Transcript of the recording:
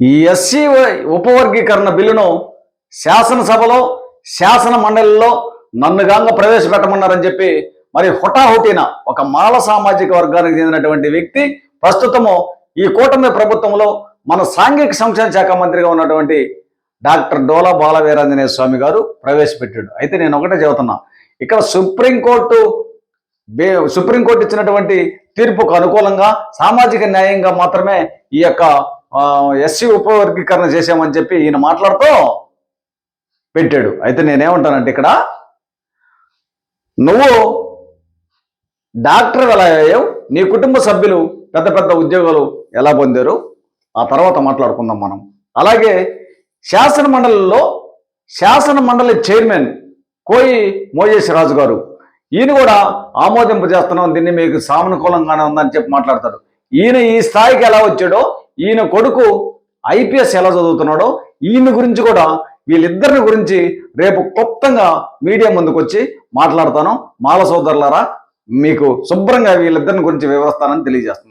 ఈ ఎస్సీ ఉపవర్గీకరణ బిల్లును శాసనసభలో శాసన మండలిలో నన్నుగాంగ ప్రవేశపెట్టమన్నారని చెప్పి మరి హుటాహుటిన ఒక మాల సామాజిక వర్గానికి చెందినటువంటి వ్యక్తి ప్రస్తుతము ఈ కూటమి ప్రభుత్వంలో మన సాంఘిక సంక్షేమ శాఖ మంత్రిగా ఉన్నటువంటి డాక్టర్ డోలా బాలవీరాంజనేయ స్వామి గారు ప్రవేశపెట్టాడు. అయితే నేను ఒకటే చెబుతున్నా, ఇక్కడ సుప్రీంకోర్టు ఇచ్చినటువంటి తీర్పుకు అనుకూలంగా సామాజిక న్యాయంగా మాత్రమే ఈ యొక్క ఎస్సీ ఉపవర్గీకరణ చేశామని చెప్పి ఈయన మాట్లాడుతూ పెట్టాడు. అయితే నేనేమంటానంటే, ఇక్కడ నువ్వు డాక్టర్ ఎలా అయ్యావు, నీ కుటుంబ సభ్యులు పెద్ద పెద్ద ఉద్యోగాలు ఎలా పొందారు, ఆ తర్వాత మాట్లాడుకుందాం మనం. అలాగే శాసన మండలి చైర్మన్ కోయి మోజేష్ రాజు గారు, ఈయన కూడా ఆమోదింపజేస్తున్నాం, దీన్ని మీకు సానుకూలంగానే ఉందని చెప్పి మాట్లాడతాడు. ఈయన ఈ స్థాయికి ఎలా వచ్చాడో, ఈయన కొడుకు ఐపీఎస్ ఎలా చదువుతున్నాడో, ఈయన గురించి కూడా వీళ్ళిద్దరిని గురించి రేపు క్లుప్తంగా మీడియా ముందుకు వచ్చి మాట్లాడతాను. మాల సోదరులారా, మీకు శుభ్రంగా వీళ్ళిద్దరిని గురించి వివరిస్తానని తెలియజేస్తున్నాను.